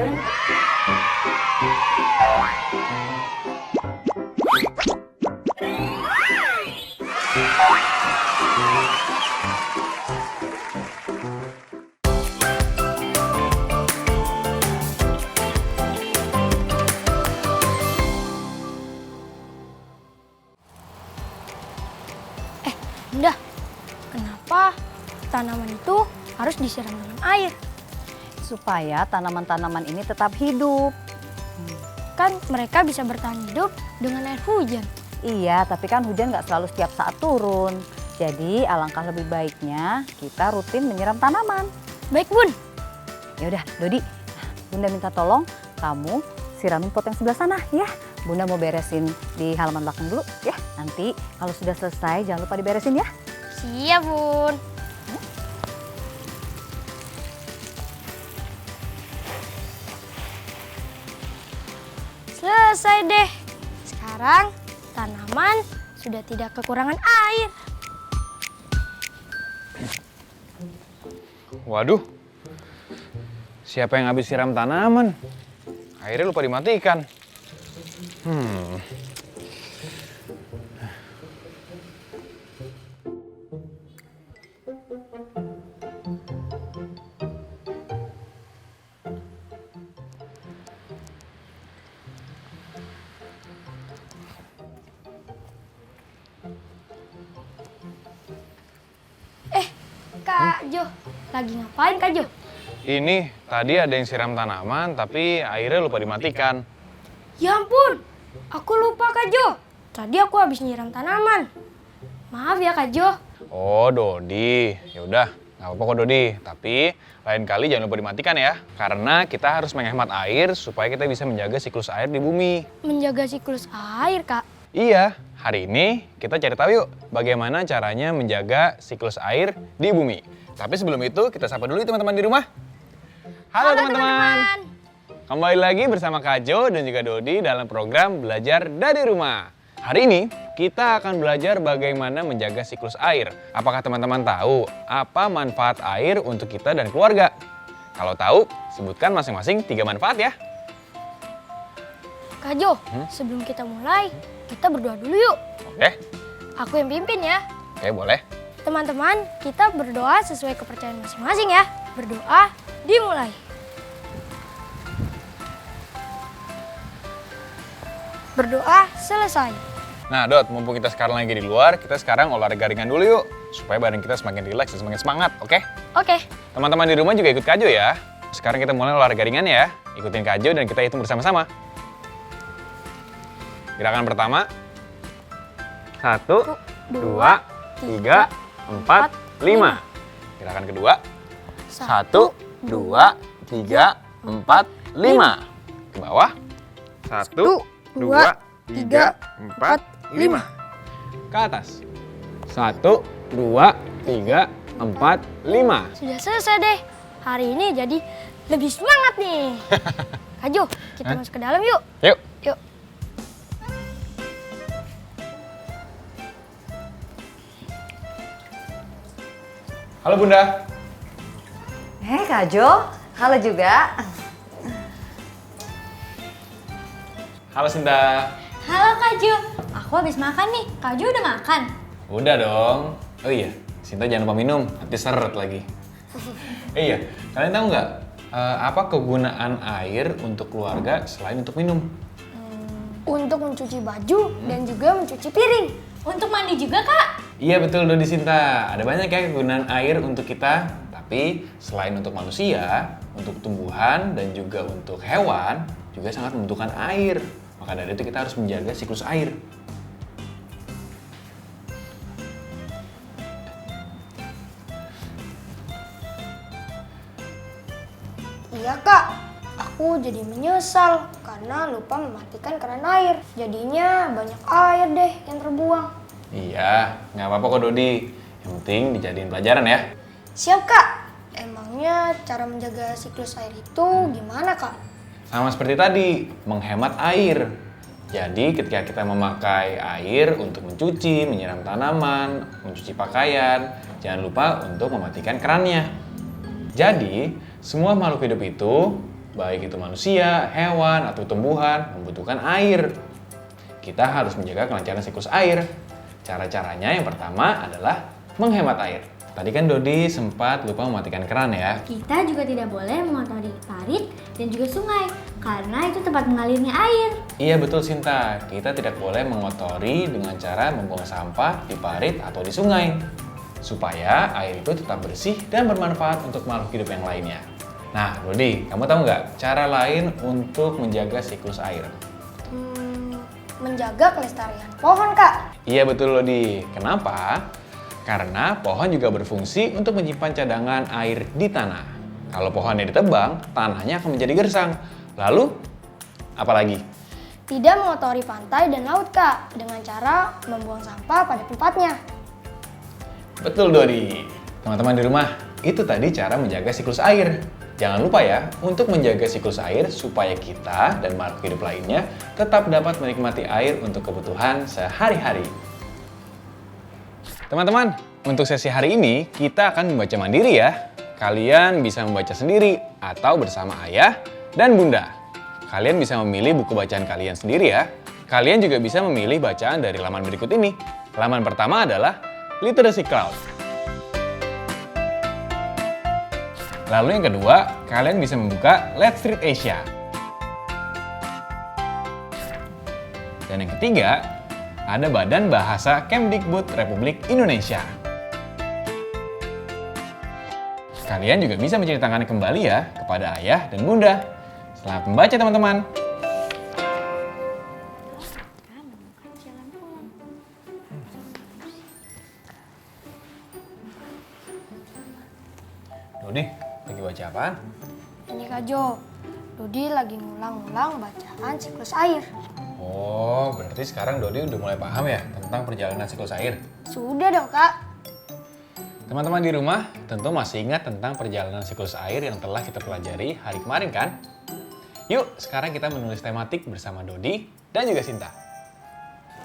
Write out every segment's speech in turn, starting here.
Bunda, kenapa tanaman itu harus disiram dengan air? Supaya tanaman-tanaman ini tetap hidup. Kan mereka bisa bertahan hidup dengan air hujan. Iya, tapi kan hujan nggak selalu setiap saat turun. Jadi alangkah lebih baiknya kita rutin menyiram tanaman. Baik, Bun. Ya udah, Dodi, Bunda minta tolong kamu siramin pot yang sebelah sana ya. Bunda mau beresin di halaman belakang dulu ya. Nanti kalau sudah selesai jangan lupa diberesin ya. Siap, Bun. Selesai deh. Sekarang tanaman sudah tidak kekurangan air. Waduh, siapa yang habis siram tanaman? Airnya lupa dimatikan. Kak Jo, lagi ngapain Kak Jo? Ini tadi ada yang siram tanaman, tapi airnya lupa dimatikan. Ya ampun, aku lupa Kak Jo. Tadi aku habis nyiram tanaman. Maaf ya Kak Jo. Oh, Dodi. Ya udah, nggak apa-apa kok Dodi. Tapi lain kali jangan lupa dimatikan ya. Karena kita harus menghemat air supaya kita bisa menjaga siklus air di bumi. Menjaga siklus air, Kak. Iya, hari ini kita cari tahu yuk bagaimana caranya menjaga siklus air di bumi. Tapi sebelum itu kita sapa dulu teman-teman di rumah. Halo teman-teman. Kembali lagi bersama Kak Jo dan juga Dodi dalam program Belajar dari Rumah. Hari ini kita akan belajar bagaimana menjaga siklus air. Apakah teman-teman tahu apa manfaat air untuk kita dan keluarga? Kalau tahu, sebutkan masing-masing 3 manfaat ya. Kak Jo, sebelum kita mulai, kita berdoa dulu yuk. Oke, Aku yang pimpin ya. oke boleh. Teman-teman, kita berdoa sesuai kepercayaan masing-masing ya. Berdoa, dimulai. Berdoa selesai. Nah Dot, mumpung kita sekarang lagi di luar, kita sekarang olahraga ringan dulu yuk. Supaya badan kita semakin rileks dan semakin semangat, oke? Oke, Teman-teman di rumah juga ikut Kak Jo ya. Sekarang kita mulai olahraga ringan ya. Ikutin Kak Jo dan kita hitung bersama-sama. Gerakan pertama. 1, 2, 3, 4, 5. Gerakan kedua. 1, 2, 3, 4, 5. Ke bawah. 1, 2, 3, 4, 5. Ke atas. 1, 2, 3, 4, 5. sudah selesai deh. Hari ini jadi lebih semangat nih. Kak Jo, kita masuk ke dalam yuk. Yuk. Yuk. Halo Bunda. Kak Jo, halo juga. Halo Sinta. Halo Kak Jo, aku habis makan nih. Kak Jo udah makan? Udah dong. Oh iya, Sinta jangan lupa minum, nanti seret lagi. Iya, kalian tahu nggak apa kegunaan air untuk keluarga selain untuk minum? Untuk mencuci baju dan juga mencuci piring. Untuk mandi juga Kak? Iya betul Dodi Sinta, ada banyak ya kegunaan air untuk kita. Tapi selain untuk manusia, untuk tumbuhan dan juga untuk hewan juga sangat membutuhkan air. Maka dari itu kita harus menjaga siklus air. Iya kak, aku jadi menyesal karena lupa mematikan keran air. Jadinya banyak air deh yang terbuang. Iya, nggak apa-apa kok Dodi. Yang penting dijadiin pelajaran ya. Siap kak, emangnya cara menjaga siklus air itu gimana kak? Sama seperti tadi, menghemat air. Jadi ketika kita memakai air untuk mencuci, menyiram tanaman, mencuci pakaian, jangan lupa untuk mematikan kerannya. Jadi, semua makhluk hidup itu baik itu manusia, hewan, atau tumbuhan, membutuhkan air. Kita harus menjaga kelancaran siklus air. Cara-caranya yang pertama adalah menghemat air. Tadi kan Dodi sempat lupa mematikan keran ya. Kita juga tidak boleh mengotori parit dan juga sungai, karena itu tempat mengalirnya air. Iya betul Sinta, kita tidak boleh mengotori dengan cara membuang sampah di parit atau di sungai. Supaya air itu tetap bersih dan bermanfaat untuk makhluk hidup yang lainnya. Nah Dodi, kamu tahu nggak cara lain untuk menjaga siklus air? Menjaga kelestarian pohon, Kak. Iya betul Dodi. Kenapa? Karena pohon juga berfungsi untuk menyimpan cadangan air di tanah. Kalau pohonnya ditebang, tanahnya akan menjadi gersang. Lalu, apa lagi? Tidak mengotori pantai dan laut, Kak, dengan cara membuang sampah pada tempatnya. Betul Dodi. Teman-teman di rumah, itu tadi cara menjaga siklus air. Jangan lupa ya, untuk menjaga siklus air supaya kita dan makhluk hidup lainnya tetap dapat menikmati air untuk kebutuhan sehari-hari. Teman-teman, untuk sesi hari ini kita akan membaca mandiri ya. Kalian bisa membaca sendiri atau bersama ayah dan bunda. Kalian bisa memilih buku bacaan kalian sendiri ya. Kalian juga bisa memilih bacaan dari laman berikut ini. Laman pertama adalah Literacy Cloud. Lalu yang kedua, kalian bisa membuka Let's Read Asia. Dan yang ketiga, ada Badan Bahasa Kemdikbud Republik Indonesia. Kalian juga bisa menceritakan kembali ya kepada ayah dan bunda. Selamat membaca teman-teman. Dodi, lagi baca apaan? Ini Kak Jo, Dodi lagi ngulang-ngulang bacaan siklus air. Oh, berarti sekarang Dodi udah mulai paham ya tentang perjalanan siklus air? Sudah dong, Kak. Teman-teman di rumah tentu masih ingat tentang perjalanan siklus air yang telah kita pelajari hari kemarin kan? Yuk, sekarang kita menulis tematik bersama Dodi dan juga Sinta.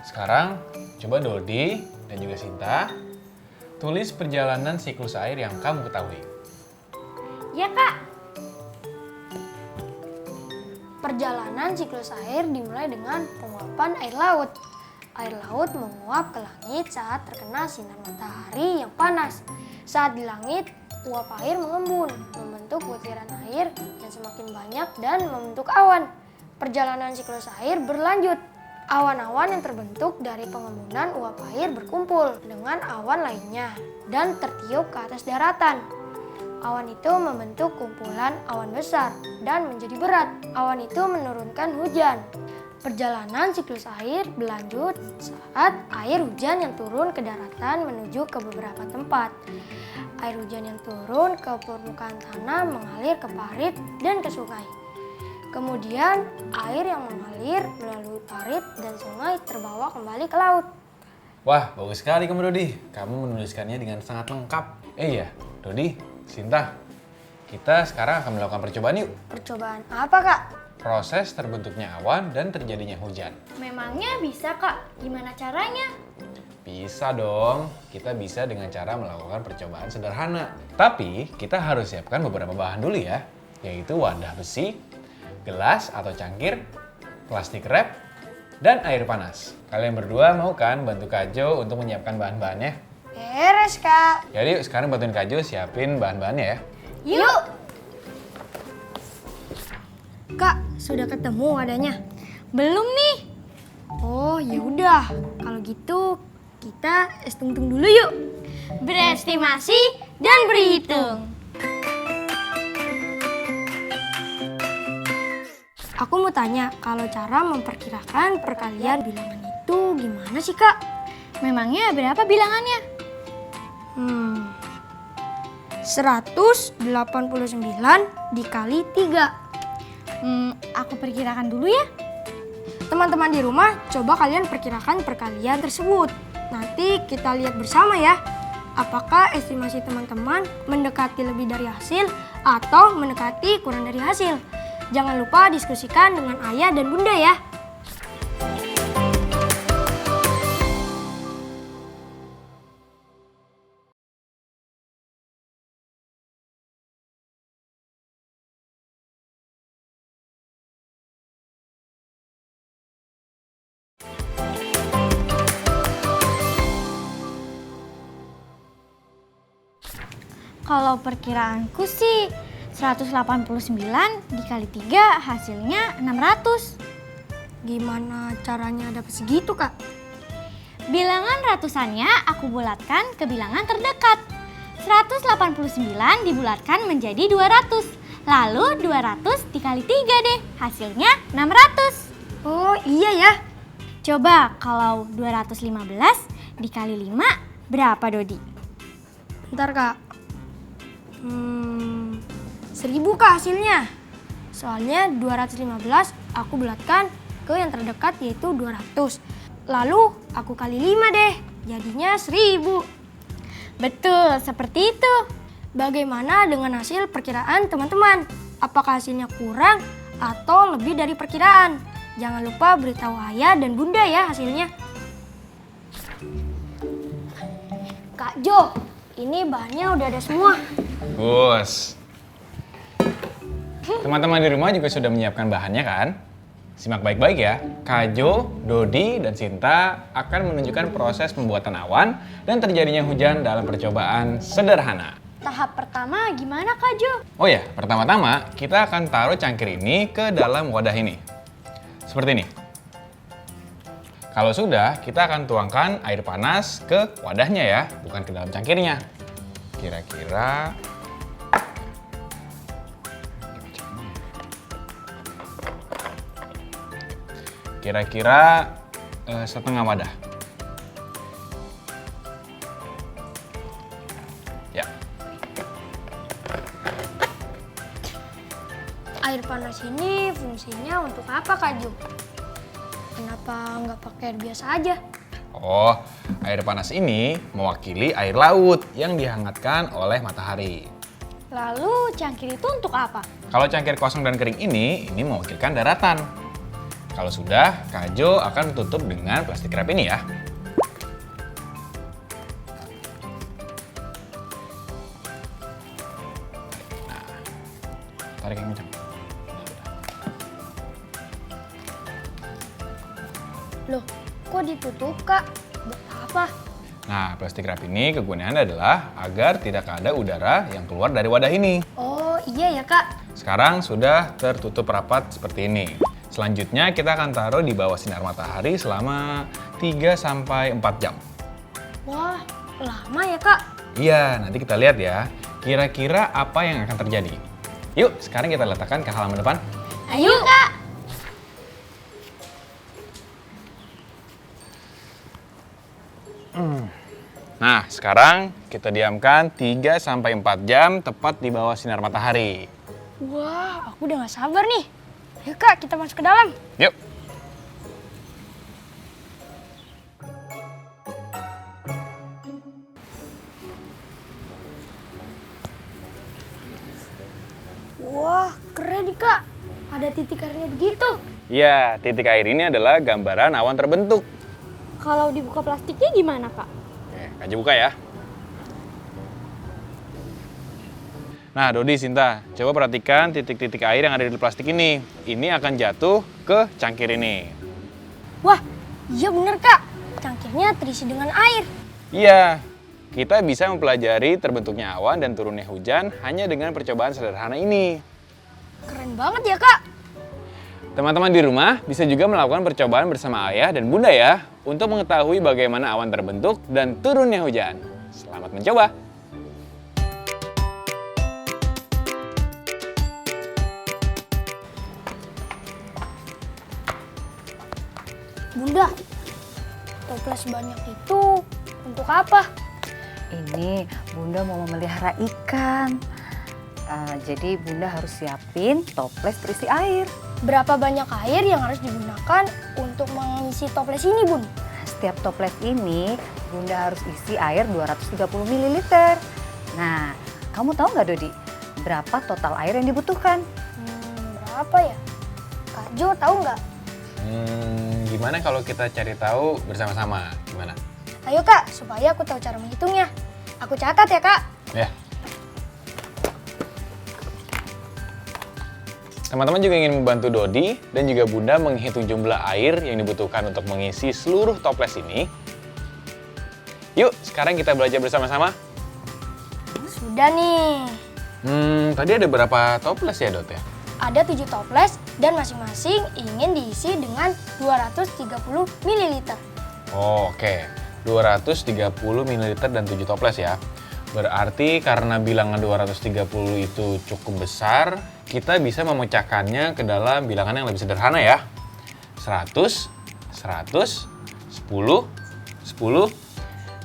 Sekarang, coba Dodi dan juga Sinta tulis perjalanan siklus air yang kamu ketahui. Ya, Kak. Perjalanan siklus air dimulai dengan penguapan air laut. Air laut menguap ke langit saat terkena sinar matahari yang panas. Saat di langit, uap air mengembun, membentuk butiran air yang semakin banyak dan membentuk awan. Perjalanan siklus air berlanjut. Awan-awan yang terbentuk dari pengembunan uap air berkumpul dengan awan lainnya dan tertiup ke atas daratan. Awan itu membentuk kumpulan awan besar dan menjadi berat. Awan itu menurunkan hujan. Perjalanan siklus air berlanjut saat air hujan yang turun ke daratan menuju ke beberapa tempat. Air hujan yang turun ke permukaan tanah mengalir ke parit dan ke sungai. Kemudian air yang mengalir melalui parit dan sungai terbawa kembali ke laut. Wah, bagus sekali kamu Dodi. Kamu menuliskannya dengan sangat lengkap. Iya, Dodi, Sinta, kita sekarang akan melakukan percobaan yuk. Percobaan apa, Kak? Proses terbentuknya awan dan terjadinya hujan. Memangnya bisa, Kak? Gimana caranya? Bisa dong, kita bisa dengan cara melakukan percobaan sederhana. Tapi kita harus siapkan beberapa bahan dulu ya, yaitu wadah besi, gelas atau cangkir, plastik wrap, dan air panas. Kalian berdua mau kan bantu Kak Jo untuk menyiapkan bahan-bahannya? Beres, Kak. Jadi yuk sekarang bantuin Kak Jo siapin bahan-bahannya ya. Yuk. Kak, sudah ketemu wadahnya? Belum nih. Oh, ya udah. Kalau gitu kita hitung dulu yuk. Berestimasi dan berhitung. Aku mau tanya, kalau cara memperkirakan perkalian bilangan itu gimana sih, Kak? Memangnya berapa bilangannya? 189 dikali 3. Aku perkirakan dulu ya. Teman-teman di rumah, coba kalian perkirakan perkalian tersebut. Nanti kita lihat bersama ya. Apakah estimasi teman-teman mendekati lebih dari hasil atau mendekati kurang dari hasil? Jangan lupa diskusikan dengan ayah dan bunda ya. Kalau perkiraanku sih 189 dikali 3 hasilnya 600. Gimana caranya dapat segitu, Kak? Bilangan ratusannya aku bulatkan ke bilangan terdekat. 189 dibulatkan menjadi 200. Lalu 200 dikali 3 deh, hasilnya 600. Oh iya ya. Coba kalau 215 dikali 5 berapa, Dodi? Bentar, Kak. 1000 Kak hasilnya. Soalnya 215 aku bulatkan ke yang terdekat yaitu 200. Lalu aku kali 5 deh, jadinya 1000. Betul, seperti itu. Bagaimana dengan hasil perkiraan teman-teman? Apakah hasilnya kurang atau lebih dari perkiraan? Jangan lupa beritahu ayah dan bunda ya hasilnya. Kak Jo, ini bahannya udah ada semua. Bos. Teman-teman di rumah juga sudah menyiapkan bahannya kan? Simak baik-baik ya. Kajo, Dodi, dan Sinta akan menunjukkan proses pembuatan awan dan terjadinya hujan dalam percobaan sederhana. Tahap pertama gimana, Kak Jo? Oh ya, pertama-tama kita akan taruh cangkir ini ke dalam wadah ini. Seperti ini. Kalau sudah, kita akan tuangkan air panas ke wadahnya ya, bukan ke dalam cangkirnya. Kira-kira setengah wadah. Ya. Air panas ini fungsinya untuk apa Kak Jo? Kenapa nggak pakai air biasa aja? Oh, air panas ini mewakili air laut yang dihangatkan oleh matahari. Lalu cangkir itu untuk apa? Kalau cangkir kosong dan kering ini mewakilkan daratan. Kalau sudah, Kajo akan tutup dengan plastik wrap ini ya. Nah, tarik yang kencang. Loh, kok ditutup Kak? Buat apa? Nah, plastik wrap ini kegunaannya adalah agar tidak ada udara yang keluar dari wadah ini. Oh iya ya Kak. Sekarang sudah tertutup rapat seperti ini. Selanjutnya kita akan taruh di bawah sinar matahari selama 3-4 jam. Wah, lama ya Kak? Iya, nanti kita lihat ya. Kira-kira apa yang akan terjadi. Yuk, sekarang kita letakkan ke halaman depan. Ayo, Kak! Nah, sekarang kita diamkan 3-4 jam tepat di bawah sinar matahari. Wah, aku udah gak sabar nih. Ayo Kak, kita masuk ke dalam. Yuk. Wah, keren nih Kak. Ada titik airnya begitu. Ya, titik air ini adalah gambaran awan terbentuk. Kalau dibuka plastiknya gimana, Kak? Oke, Kaji buka ya. Nah, Dodi, Sinta, coba perhatikan titik-titik air yang ada di plastik ini. Ini akan jatuh ke cangkir ini. Wah, iya bener Kak. Cangkirnya terisi dengan air. Iya, kita bisa mempelajari terbentuknya awan dan turunnya hujan hanya dengan percobaan sederhana ini. Keren banget ya Kak. Teman-teman di rumah bisa juga melakukan percobaan bersama ayah dan bunda ya, untuk mengetahui bagaimana awan terbentuk dan turunnya hujan. Selamat mencoba! Bunda, toples banyak itu untuk apa? Ini Bunda mau memelihara ikan. Jadi Bunda harus siapin toples berisi air. Berapa banyak air yang harus digunakan untuk mengisi toples ini, Bun? Setiap toples ini Bunda harus isi air 230 ml. Nah, kamu tahu nggak Dodi, berapa total air yang dibutuhkan? Berapa ya? Kak Jo tahu nggak? Gimana kalau kita cari tahu bersama-sama? Gimana? Ayo Kak, supaya aku tahu cara menghitungnya. Aku catat ya Kak. Ya. Teman-teman juga ingin membantu Dodi dan juga Bunda menghitung jumlah air yang dibutuhkan untuk mengisi seluruh toples ini. Yuk, sekarang kita belajar bersama-sama. Sudah nih. Tadi ada berapa toples ya, Dot ya? Ada 7 toples dan masing-masing ingin diisi dengan 230 ml. Oke, 230 ml dan 7 toples ya. Berarti karena bilangan 230 itu cukup besar, kita bisa memecahkannya ke dalam bilangan yang lebih sederhana ya. 100, 100, 10, 10,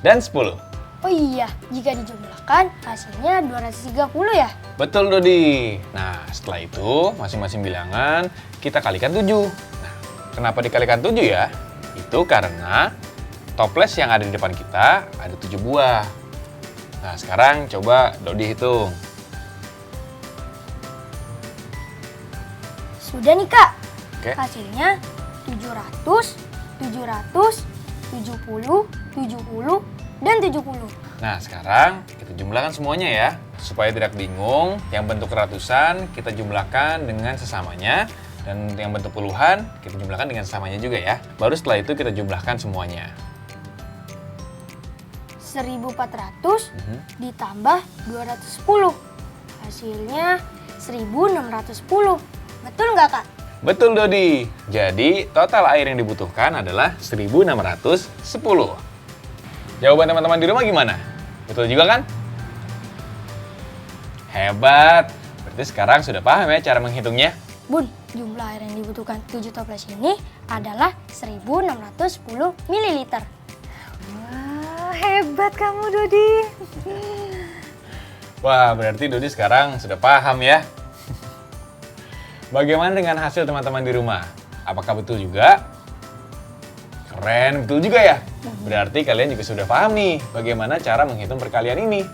dan 10. Oh iya, jika dijumlahkan hasilnya 230 ya? Betul, Dodi. Nah, setelah itu masing-masing bilangan kita kalikan 7. Nah, kenapa dikalikan 7 ya? Itu karena toples yang ada di depan kita ada 7 buah. Nah, sekarang coba Dodi hitung. Sudah nih Kak. Oke. Hasilnya 700, 700, 70, 70, dan 70. Nah, sekarang kita jumlahkan semuanya ya. Supaya tidak bingung, yang bentuk ratusan kita jumlahkan dengan sesamanya. Dan yang bentuk puluhan kita jumlahkan dengan sesamanya juga ya. Baru setelah itu kita jumlahkan semuanya. 1400 ditambah 210. Hasilnya 1610. Betul nggak Kak? Betul, Dodi. Jadi, total air yang dibutuhkan adalah 1610. Jawaban teman-teman di rumah gimana? Betul juga kan? Hebat. Berarti sekarang sudah paham ya cara menghitungnya? Bun, jumlah air yang dibutuhkan 7 toples ini adalah 1610 ml. Wah, hebat kamu, Dodi. Wah, berarti Dodi sekarang sudah paham ya. Bagaimana dengan hasil teman-teman di rumah? Apakah betul juga? Keren, betul juga ya? Berarti kalian juga sudah paham nih bagaimana cara menghitung perkalian ini.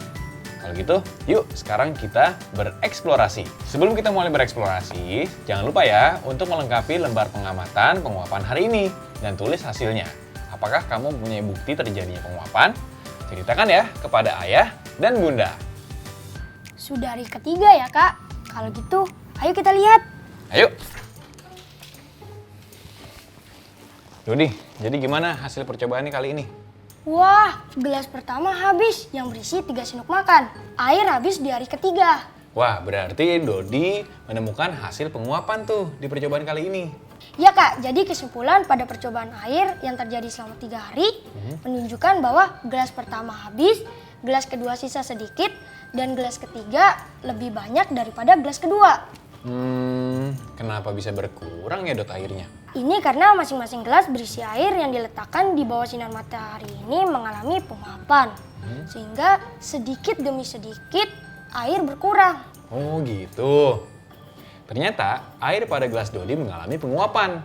Kalau gitu, yuk sekarang kita bereksplorasi. Sebelum kita mulai bereksplorasi, jangan lupa ya untuk melengkapi lembar pengamatan penguapan hari ini dan tulis hasilnya. Apakah kamu punya bukti terjadinya penguapan? Ceritakan ya kepada ayah dan bunda. Sudah hari ketiga ya Kak? Kalau gitu, ayo kita lihat. Ayo. Dodi, jadi gimana hasil percobaan kali ini? Wah, gelas pertama habis yang berisi 3 sendok makan. Air habis di hari ketiga. Wah, berarti Dodi menemukan hasil penguapan tuh di percobaan kali ini. Ya Kak, jadi kesimpulan pada percobaan air yang terjadi selama 3 hari menunjukkan bahwa gelas pertama habis, gelas kedua sisa sedikit, dan gelas ketiga lebih banyak daripada gelas kedua. Kenapa bisa berkurang ya Dot airnya? Ini karena masing-masing gelas berisi air yang diletakkan di bawah sinar matahari ini mengalami penguapan. Sehingga sedikit demi sedikit air berkurang. Oh gitu. Ternyata air pada gelas Dodi mengalami penguapan.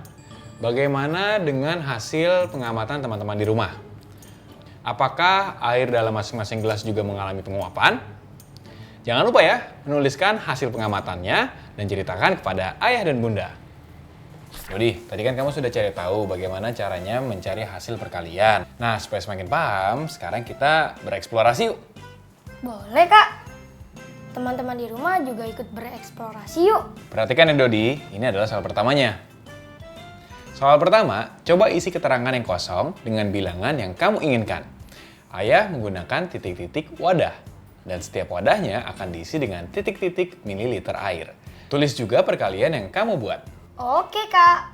Bagaimana dengan hasil pengamatan teman-teman di rumah? Apakah air dalam masing-masing gelas juga mengalami penguapan? Jangan lupa ya, menuliskan hasil pengamatannya dan ceritakan kepada ayah dan bunda. Dodi, tadi kan kamu sudah cari tahu bagaimana caranya mencari hasil perkalian. Nah, supaya semakin paham, sekarang kita bereksplorasi yuk. Boleh Kak. Teman-teman di rumah juga ikut bereksplorasi yuk. Perhatikan ya Dodi, ini adalah soal pertamanya. Soal pertama, coba isi keterangan yang kosong dengan bilangan yang kamu inginkan. Ayah menggunakan titik-titik wadah. Dan setiap wadahnya akan diisi dengan titik-titik mililiter air. Tulis juga perkalian yang kamu buat. Oke Kak.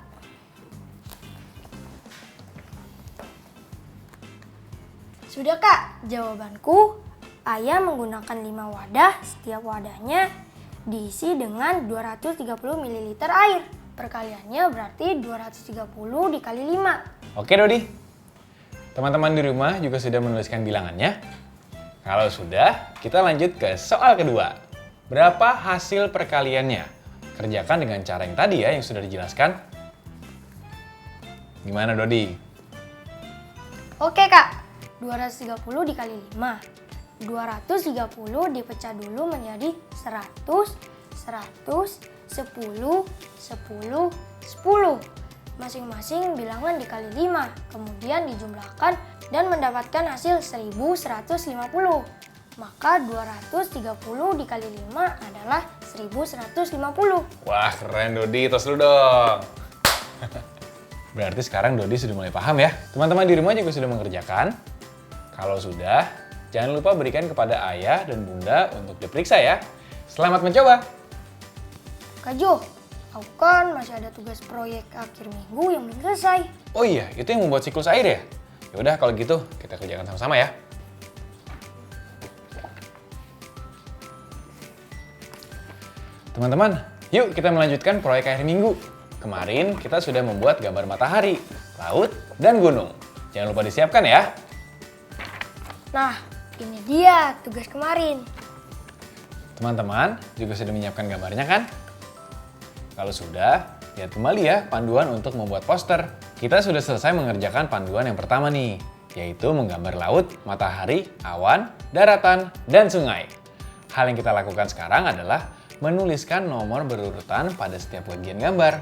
Sudah Kak, jawabanku ayah menggunakan 5 wadah, setiap wadahnya diisi dengan 230 ml air. Perkaliannya berarti 230 dikali 5. Oke Dodi, teman-teman di rumah juga sudah menuliskan bilangannya? Kalau sudah, kita lanjut ke soal kedua. Berapa hasil perkaliannya? Kerjakan dengan cara yang tadi ya, yang sudah dijelaskan. Gimana Dodi? Oke Kak, 230 dikali 5. 230 dipecah dulu menjadi 100, 100, 10, 10, 10. Masing-masing bilangan dikali 5, kemudian dijumlahkan dan mendapatkan hasil 1150. Maka 230 dikali 5 adalah 1150. Wah keren Dodi, tos lu dong. Berarti sekarang Dodi sudah mulai paham ya. Teman-teman di rumah juga sudah mengerjakan. Kalau sudah, jangan lupa berikan kepada ayah dan bunda untuk diperiksa ya. Selamat mencoba! Kak Jo, aku kan masih ada tugas proyek akhir minggu yang belum selesai. Oh iya, itu yang membuat siklus air ya? Yaudah kalau gitu kita kerjakan sama-sama ya. Teman-teman, yuk kita melanjutkan proyek akhir minggu. Kemarin kita sudah membuat gambar matahari, laut, dan gunung. Jangan lupa disiapkan ya. Nah, ini dia tugas kemarin. Teman-teman juga sudah menyiapkan gambarnya kan? Kalau sudah, lihat kembali ya panduan untuk membuat poster. Kita sudah selesai mengerjakan panduan yang pertama nih, yaitu menggambar laut, matahari, awan, daratan, dan sungai. Hal yang kita lakukan sekarang adalah menuliskan nomor berurutan pada setiap bagian gambar.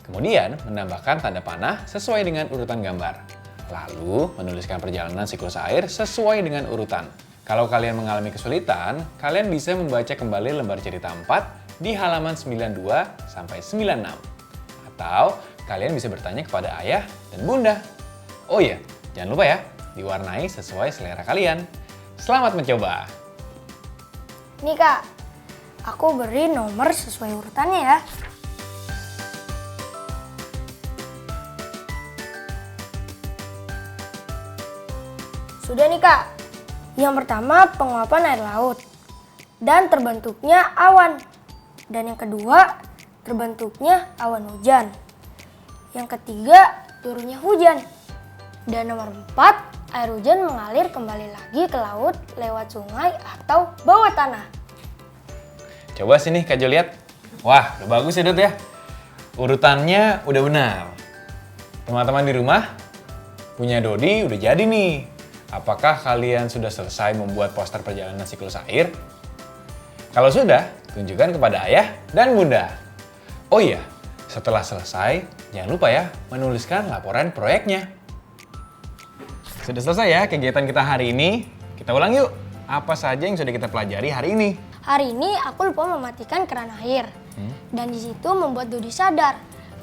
Kemudian menambahkan tanda panah sesuai dengan urutan gambar. Lalu menuliskan perjalanan siklus air sesuai dengan urutan. Kalau kalian mengalami kesulitan, kalian bisa membaca kembali lembar cerita 4 di halaman 92 sampai 96. Atau kalian bisa bertanya kepada ayah dan bunda. Oh iya, jangan lupa ya, diwarnai sesuai selera kalian. Selamat mencoba! Nih Kak, aku beri nomor sesuai urutannya ya. Sudah nih Kak. Yang pertama penguapan air laut dan terbentuknya awan. Dan yang kedua terbentuknya awan hujan. Yang ketiga turunnya hujan. Dan nomor 4 air hujan mengalir kembali lagi ke laut lewat sungai atau bawah tanah. Coba sini Kak Jo lihat. Wah, udah bagus ya Dut ya. Urutannya udah benar. Teman-teman di rumah punya Dodi udah jadi nih. Apakah kalian sudah selesai membuat poster perjalanan siklus air? Kalau sudah, tunjukkan kepada ayah dan bunda. Oh iya, setelah selesai, jangan lupa ya menuliskan laporan proyeknya. Sudah selesai ya kegiatan kita hari ini. Kita ulang yuk, apa saja yang sudah kita pelajari hari ini? Hari ini aku lupa mematikan keran air. Dan di situ membuat Dodi sadar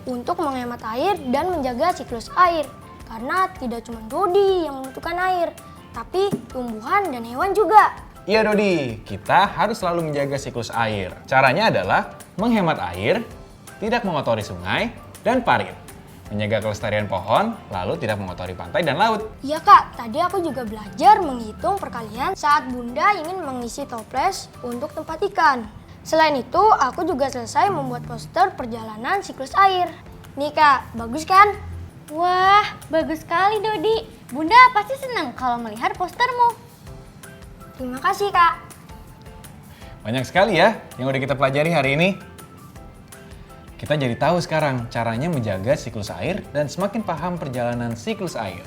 untuk menghemat air dan menjaga siklus air. Karena tidak cuma Dodi yang membutuhkan air, tapi tumbuhan dan hewan juga. Iya Dodi, kita harus selalu menjaga siklus air. Caranya adalah menghemat air, tidak mengotori sungai, dan parit. Menjaga kelestarian pohon, lalu tidak mengotori pantai dan laut. Iya Kak, tadi aku juga belajar menghitung perkalian saat bunda ingin mengisi toples untuk tempat ikan. Selain itu, aku juga selesai membuat poster perjalanan siklus air. Nih Kak, bagus kan? Wah, bagus sekali Dodi. Bunda pasti senang kalau melihat postermu. Terima kasih Kak. Banyak sekali ya yang udah kita pelajari hari ini. Kita jadi tahu sekarang caranya menjaga siklus air dan semakin paham perjalanan siklus air.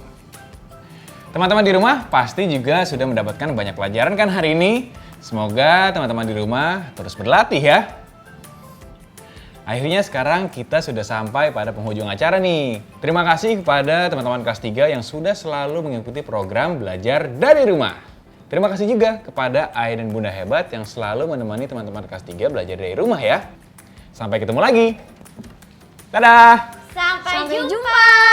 Teman-teman di rumah pasti juga sudah mendapatkan banyak pelajaran kan hari ini. Semoga teman-teman di rumah terus berlatih ya. Akhirnya sekarang kita sudah sampai pada penghujung acara nih. Terima kasih kepada teman-teman kelas 3 yang sudah selalu mengikuti program belajar dari rumah. Terima kasih juga kepada ayah dan bunda hebat yang selalu menemani teman-teman kelas 3 belajar dari rumah ya. Sampai ketemu lagi. Dadah! Sampai jumpa.